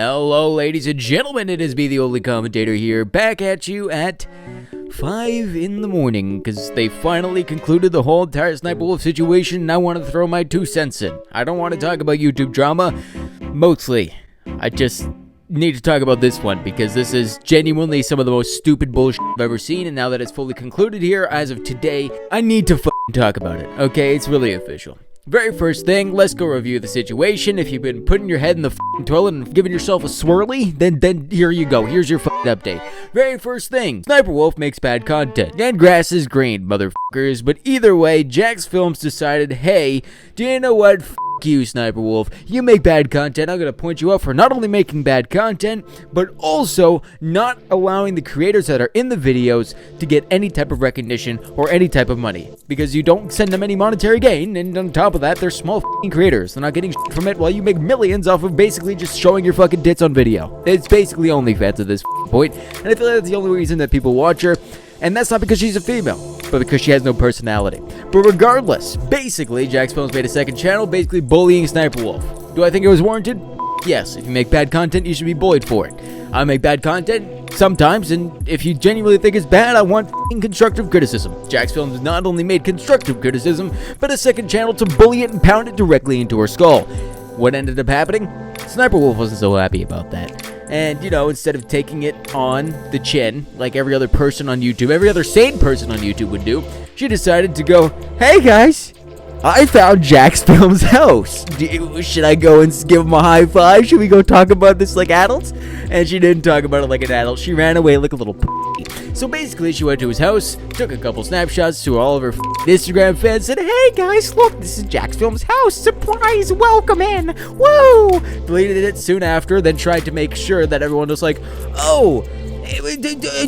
Hello, ladies and gentlemen, it is me, the Only Commentator here, back at you at 5 in the morning, because they finally concluded the whole entire Sniperwolf situation, and I want to throw my 2 cents in. I don't want to talk about YouTube drama, mostly. I just need to talk about this one, because this is genuinely some of the most stupid bullshit I've ever seen, and now that it's fully concluded here, as of today, I need to fucking talk about it, okay? It's really official. Very first thing, let's go review the situation. If you've been putting your head in the f***ing toilet and giving yourself a swirly, then here you go. Here's your f***ing update. Very first thing, Sniperwolf makes bad content. And grass is green, motherfuckers. But either way, Jax Films decided, hey, do you know what? F*** you, Sniperwolf. You make bad content. I'm gonna point you out for not only making bad content, but also not allowing the creators that are in the videos to get any type of recognition or any type of money. Because you don't send them any monetary gain, and on top of that, they're small f***ing creators. They're not getting shit from it while you make millions off of basically just showing your fucking tits on video. It's basically OnlyFans at this point, and I feel like that's the only reason that people watch her. And that's not because she's a female, but because she has no personality. But regardless, basically, Jax Films made a second channel basically bullying Sniperwolf. Do I think it was warranted? Yes, if you make bad content, you should be bullied for it. I make bad content sometimes, and if you genuinely think it's bad, I want f***ing constructive criticism. Jax Films not only made constructive criticism, but a second channel to bully it and pound it directly into her skull. What ended up happening? Sniperwolf wasn't so happy about that. And, you know, instead of taking it on the chin, like every other person on YouTube, every other sane person on YouTube would do, she decided to go, hey guys, I found Jax Films' house. Should I go and give him a high five? Should we go talk about this like adults? And she didn't talk about it like an adult. She ran away like a little p***. So basically, she went to his house, took a couple snapshots to all of her Instagram fans, said, hey guys, look, this is Jax Films' house. Surprise, welcome in. Woo! Deleted it soon after, then tried to make sure that everyone was like, oh,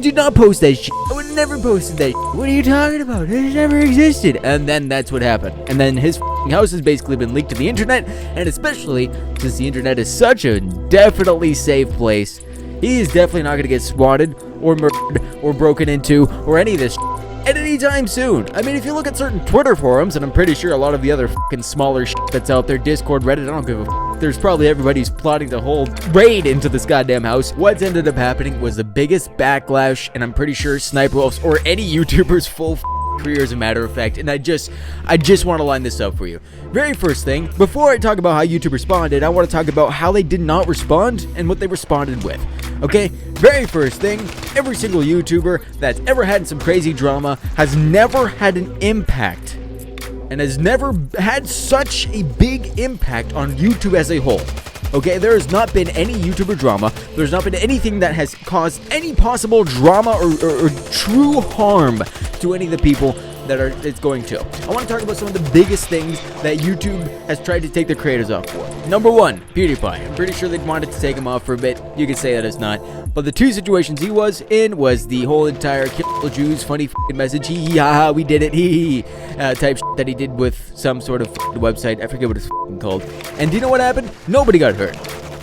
do not post that shit. I would never posted that shit. What are you talking about? It never existed. And then that's what happened. And then his house has basically been leaked to the internet, and especially since the internet is such a definitely safe place, he is definitely not going to get swatted or murdered or broken into or any of this shit at any time soon. I mean, if you look at certain Twitter forums, and I'm pretty sure a lot of the other fucking smaller shit that's out there, Discord, Reddit, I don't give a f***, there's probably everybody's plotting the whole raid into this goddamn house. What ended up happening was the biggest backlash, and I'm pretty sure Sniperwolf's or any YouTuber's full career, as a matter of fact, and I just want to line this up for you. Very first thing, before I talk about how YouTube responded, I want to talk about how they did not respond and what they responded with. Okay, very first thing, every single YouTuber that's ever had some crazy drama has never had an impact and has never had such a big impact on YouTube as a whole. Okay, there has not been any YouTuber drama. There's not been anything that has caused any possible drama or true harm to any of the people that it's going to. I want to talk about some of the biggest things that YouTube has tried to take their creators off for. Number 1, PewDiePie. I'm pretty sure they wanted to take him off for a bit. You can say that it's not. But the 2 situations he was in was the whole entire kill Jews funny f***ing message, hee hee ha ha, we did it, hee hee, type shit that he did with some sort of website. I forget what it's called. And do you know what happened? Nobody got hurt.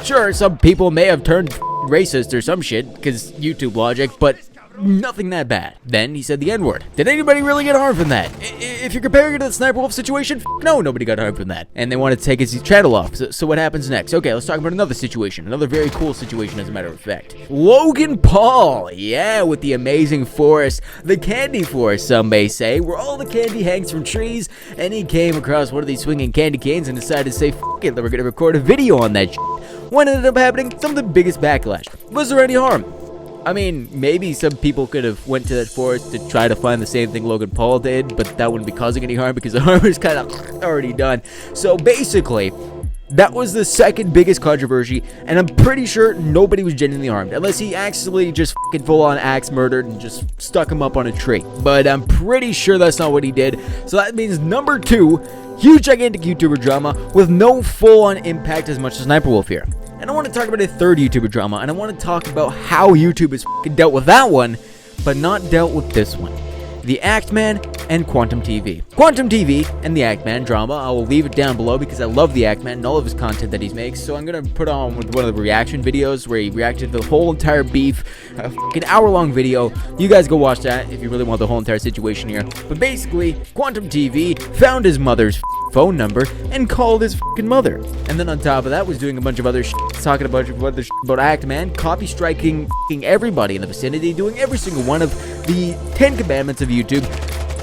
Sure, some people may have turned racist or some shit, because YouTube logic, but nothing that bad. Then he said the N-word. Did anybody really get harmed from that? If you're comparing it to the Sniperwolf situation, no, nobody got harmed from that. And they wanted to take his channel off. So what happens next? Okay, let's talk about another situation. Another very cool situation, as a matter of fact. Logan Paul. Yeah, with the amazing forest. The candy forest, some may say, where all the candy hangs from trees. And he came across one of these swinging candy canes and decided to say, f*** it, we're going to record a video on that shit. What ended up happening? Some of the biggest backlash. Was there any harm? I mean, maybe some people could have went to that forest to try to find the same thing Logan Paul did, but that wouldn't be causing any harm because the harm is kind of already done. So basically, that was the second biggest controversy, and I'm pretty sure nobody was genuinely harmed, unless he actually just fucking full-on axe murdered and just stuck him up on a tree. But I'm pretty sure that's not what he did. So that means number 2, huge gigantic YouTuber drama with no full-on impact as much as Sniperwolf here. And I want to talk about a third YouTuber drama, and I want to talk about how YouTube has fucking dealt with that one, but not dealt with this one. The Axeman and Quantum TV. Quantum TV and the Act-Man drama, I will leave it down below because I love the Act-Man and all of his content that he makes, so I'm going to put on one of the reaction videos where he reacted to the whole entire beef, a fucking hour-long video. You guys go watch that if you really want the whole entire situation here. But basically, Quantum TV found his mother's phone number and called his fucking mother. And then on top of that was doing a bunch of other shit, talking about other shit about Act-Man, copy striking everybody in the vicinity, doing every single one of the 10 commandments of YouTube,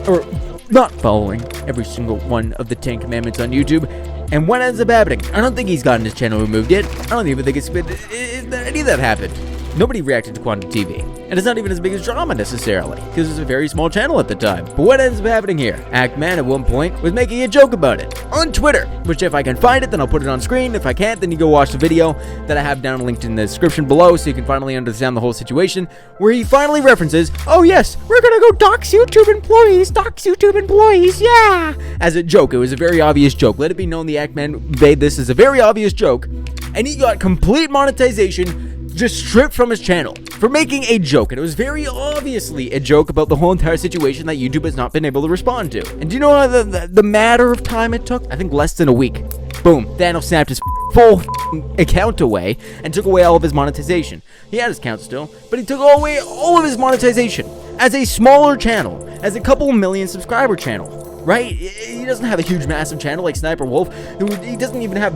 or not following every single one of the 10 commandments on YouTube. And what ends up happening? I don't think he's gotten his channel removed yet. I don't even think any of that happened. Nobody reacted to Quantum TV. And it's not even as big as drama necessarily, because it's a very small channel at the time. But what ends up happening here? Act-Man at one point was making a joke about it on Twitter, which if I can find it, then I'll put it on screen. If I can't, then you go watch the video that I have down linked in the description below so you can finally understand the whole situation, where he finally references, oh yes, we're gonna go dox YouTube employees, yeah! As a joke. It was a very obvious joke. Let it be known the Act-Man made this as a very obvious joke, and he got complete monetization just stripped from his channel for making a joke, and it was very obviously a joke about the whole entire situation that YouTube has not been able to respond to. And do you know how the matter of time it took? I think less than a week. Boom, Thanos snapped his full account away and took away all of his monetization. He had his account still, but he took away all of his monetization as a smaller channel, as a couple million subscriber channel. Right? He doesn't have a huge, massive channel like Sssniperwolf. He doesn't even have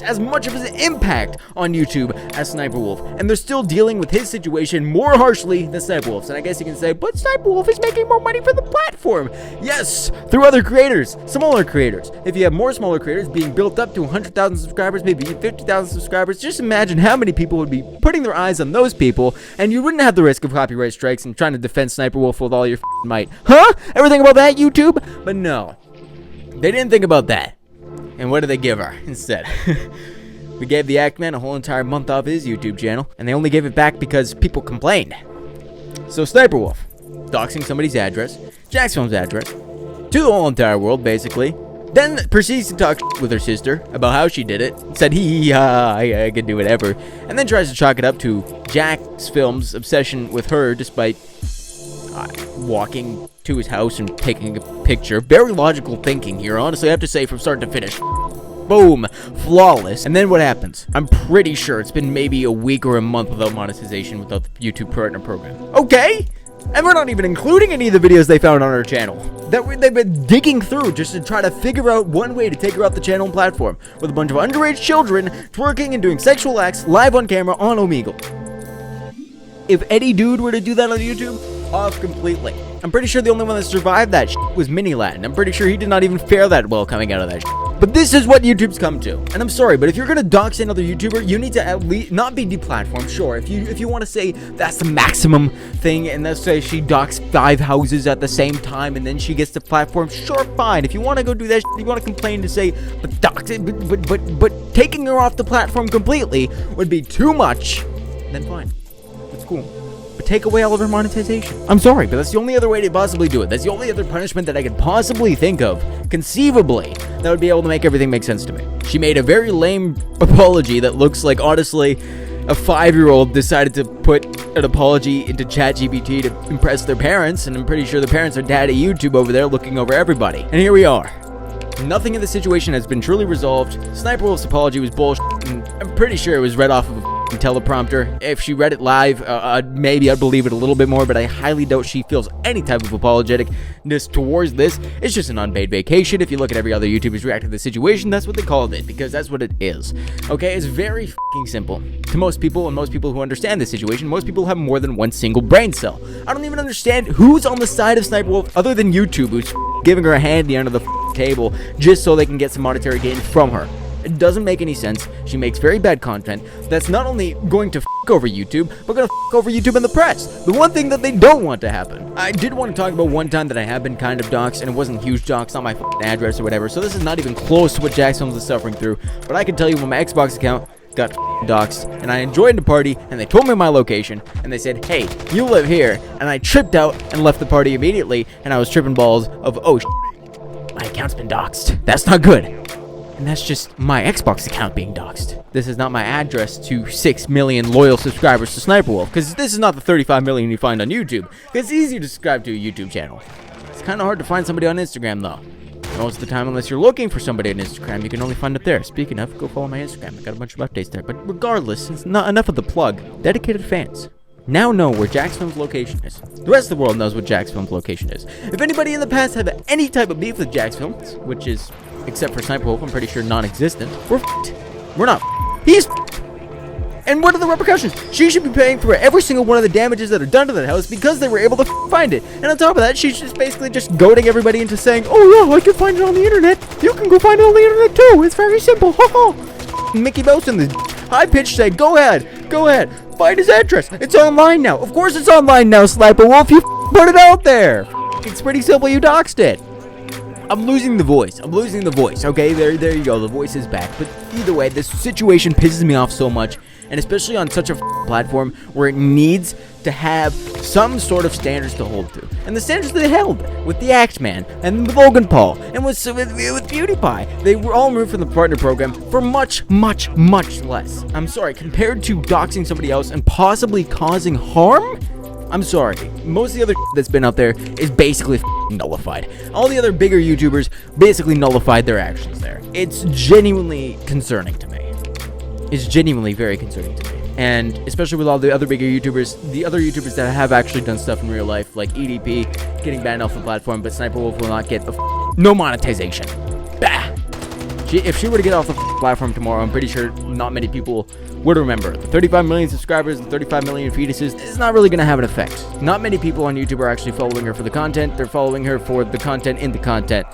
as much of an impact on YouTube as Sssniperwolf. And they're still dealing with his situation more harshly than Sssniperwolf's. And I guess you can say, but Sssniperwolf is making more money for the platform. Yes, through other creators, smaller creators. If you have more smaller creators being built up to 100,000 subscribers, maybe 50,000 subscribers, just imagine how many people would be putting their eyes on those people, and you wouldn't have the risk of copyright strikes and trying to defend Sssniperwolf with all your might. Huh? Everything about that, YouTube? But no, they didn't think about that. And what did they give her instead? We gave the Act-Man a whole entire month off his YouTube channel, and they only gave it back because people complained. So Sssniperwolf, doxing somebody's address, Jackson's address, to the whole entire world basically, then proceeds to talk with her sister about how she did it, said I can do whatever, and then tries to chalk it up to Jack's Film's obsession with her despite walking to his house and taking a picture. Very logical thinking here, honestly, I have to say, from start to finish. Boom, flawless. And then what happens? I'm pretty sure it's been maybe a week or a month without monetization without the YouTube partner program. Okay, and we're not even including any of the videos they found on our channel that they've been digging through just to try to figure out one way to take her off the channel and platform, with a bunch of underage children twerking and doing sexual acts live on camera on Omegle. If any dude were to do that on YouTube, off completely. I'm pretty sure the only one that survived that was Minilat. I'm pretty sure he did not even fare that well coming out of that But this is what YouTube's come to. And I'm sorry, but if you're gonna dox another YouTuber, you need to at least not be deplatformed. Sure, if you want to say that's the maximum thing, and let's say she doxed 5 houses at the same time, and then she gets the platform, sure, fine. If you want to go do that, you want to complain to say, but dox it, but taking her off the platform completely would be too much. Then fine, that's cool. But take away all of her monetization. I'm sorry, but that's the only other way to possibly do it. That's the only other punishment that I could possibly think of, conceivably, that would be able to make everything make sense to me. She made a very lame apology that looks like, honestly, a 5-year-old decided to put an apology into ChatGPT to impress their parents, and I'm pretty sure the parents are dad at YouTube over there looking over everybody. And here we are. Nothing in the situation has been truly resolved. Sssniperwolf's apology was bullshit, and I'm pretty sure it was read off of a teleprompter. If she read it live, maybe I'd believe it a little bit more, but I highly doubt she feels any type of apologeticness towards this. It's just an unpaid vacation. If you look at every other YouTuber's reacting to the situation, that's what they called it, because that's what it is. Okay, it's very fucking simple. To most people, and most people who understand this situation, most people have more than one single brain cell. I don't even understand who's on the side of Sssniperwolf other than YouTube, who's giving her a handy under the table just so they can get some monetary gain from her. It doesn't make any sense. She makes very bad content that's not only going to over YouTube, but going to over YouTube and the press. The one thing that they don't want to happen. I did want to talk about one time that I have been kind of doxxed, and it wasn't huge doxxed, not my address or whatever, so this is not even close to what Jackson's is suffering through, but I can tell you when my Xbox account got doxxed, and I joined a party, and they told me my location, and they said, hey, you live here, and I tripped out and left the party immediately, and I was tripping balls of, oh, my account's been doxxed. That's not good. And that's just my Xbox account being doxxed. This is not my address to 6 million loyal subscribers to Sniperwolf, because this is not the 35 million you find on YouTube. It's easy to subscribe to a YouTube channel. It's kind of hard to find somebody on Instagram, though. Most of the time, unless you're looking for somebody on Instagram, you can only find it there. Speaking of, go follow my Instagram. I got a bunch of updates there. But regardless, it's not enough of the plug. Dedicated fans now know where Jacksfilm's location is. The rest of the world knows what Jacksfilm's location is. If anybody in the past have any type of beef with Jacksfilm, which is, except for Sssniperwolf, I'm pretty sure non-existent, we're f***ed. We're not f***ed. He's f***ed. And what are the repercussions? She should be paying for every single one of the damages that are done to that house because they were able to find it. And on top of that, she's just basically just goading everybody into saying, oh yeah, I can find it on the internet. You can go find it on the internet too. It's very simple. Mickey Mouse in the high-pitched say, go ahead. Find his address. It's online now. Of course it's online now, Sssniperwolf. You put it out there. It's pretty simple. You doxed it. I'm losing the voice, okay? There you go, the voice is back. But either way, this situation pisses me off so much, and especially on such a platform where it needs to have some sort of standards to hold to. And the standards they held with the Axeman, and with Logan Paul, and with PewDiePie, they were all removed from the partner program for much less. I'm sorry, compared to doxing somebody else and possibly causing harm? I'm sorry, most of the other that's been out there is basically nullified. All the other bigger YouTubers basically nullified their actions there. It's genuinely concerning to me. It's genuinely very concerning to me. And especially with all the other bigger YouTubers, the other YouTubers that have actually done stuff in real life, like EDP, getting banned off the platform, but Sssniperwolf will not get no monetization. Bah! If she were to get off the platform tomorrow, I'm pretty sure not many people would remember. The 35 million subscribers, the 35 million fetuses, it's not really going to have an effect. Not many people on YouTube are actually following her for the content. They're following her for the content in the content,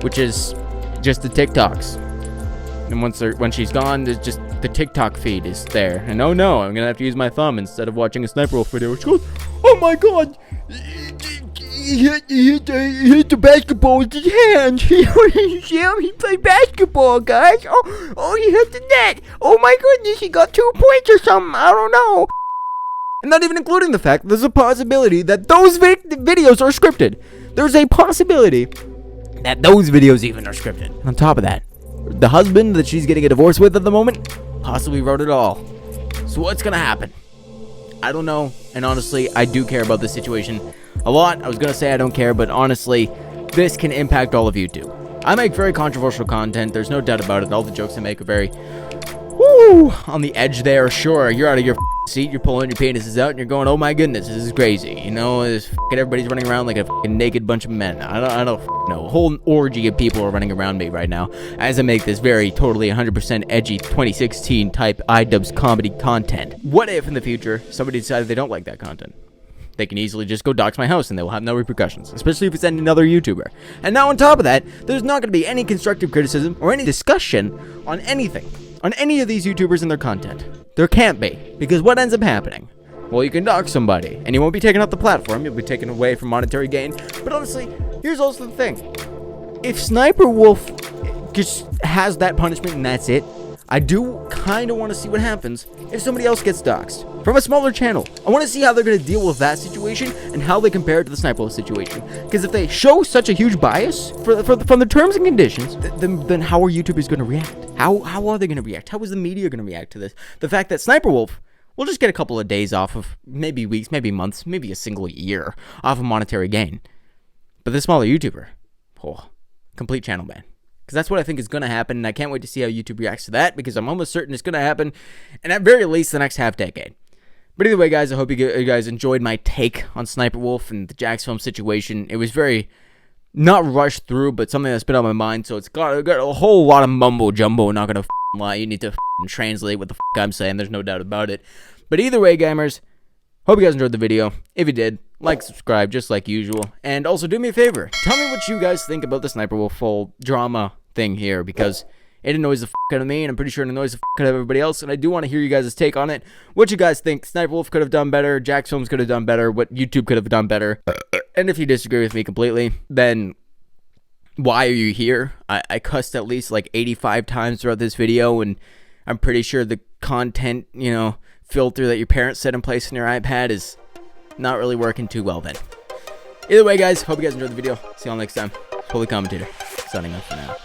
which is just the TikToks. And when she's gone, there's just the TikTok feed is there. And oh no, I'm going to have to use my thumb instead of watching a Sssniperwolf video. She goes, oh my god! He hit the basketball with his hand. He played basketball, guys. Oh, he hit the net. Oh my goodness, he got 2 points or something. I don't know. And not even including the fact there's a possibility that those videos are scripted. There's a possibility that those videos even are scripted. On top of that, the husband that she's getting a divorce with at the moment possibly wrote it all. So what's gonna happen? I don't know, and honestly, I do care about this situation a lot. I was gonna say I don't care, but honestly, this can impact all of YouTube. I make very controversial content, there's no doubt about it. All the jokes I make are very, on the edge there. Sure, you're out of your seat, you're pulling your penises out, and you're going, oh my goodness, this is crazy. You know, everybody's running around like a naked bunch of men. I don't know. A whole orgy of people are running around me right now as I make this very totally 100% edgy 2016 type iDubbbz comedy content. What if in the future somebody decided they don't like that content? They can easily just go dox my house and they will have no repercussions, especially if it's another YouTuber. And now on top of that, there's not going to be any constructive criticism or any discussion on anything, on any of these YouTubers and their content. There can't be, because what ends up happening? Well, you can dox somebody, and you won't be taken off the platform, you'll be taken away from monetary gain. But honestly, here's also the thing. If Sssniperwolf just has that punishment and that's it, I do kind of want to see what happens if somebody else gets doxed from a smaller channel. I want to see how they're going to deal with that situation and how they compare it to the Sssniperwolf situation. Because if they show such a huge bias from the terms and conditions, then how are YouTubers going to react? How are they going to react? How is the media going to react to this? The fact that Sssniperwolf will just get a couple of days off of, maybe weeks, maybe months, maybe a single year off of monetary gain. But the smaller YouTuber, complete channel ban. Because that's what I think is going to happen, and I can't wait to see how YouTube reacts to that, because I'm almost certain it's going to happen, and at very least the next half-decade. But either way, guys, I hope you guys enjoyed my take on Sssniperwolf and the Jacksfilm situation. It was very, not rushed through, but something that's been on my mind, so it's got a whole lot of mumbo-jumbo, not going to lie. You need to translate what the I'm saying, there's no doubt about it. But either way, gamers, hope you guys enjoyed the video. If you did, like, subscribe, just like usual. And also, do me a favor. Tell me what you guys think about the Sssniperwolf full drama thing here, because it annoys the out of me, and I'm pretty sure it annoys the out of everybody else, and I do want to hear you guys' take on it. What you guys think Sssniperwolf could have done better, Jacksfilms could have done better, what YouTube could have done better. And if you disagree with me completely, then why are you here? I cussed at least like 85 times throughout this video, and I'm pretty sure the content, filter that your parents set in place on your iPad is not really working too well then. Either way, guys, hope you guys enjoyed the video. See y'all next time. Holy Commentator, signing off for now.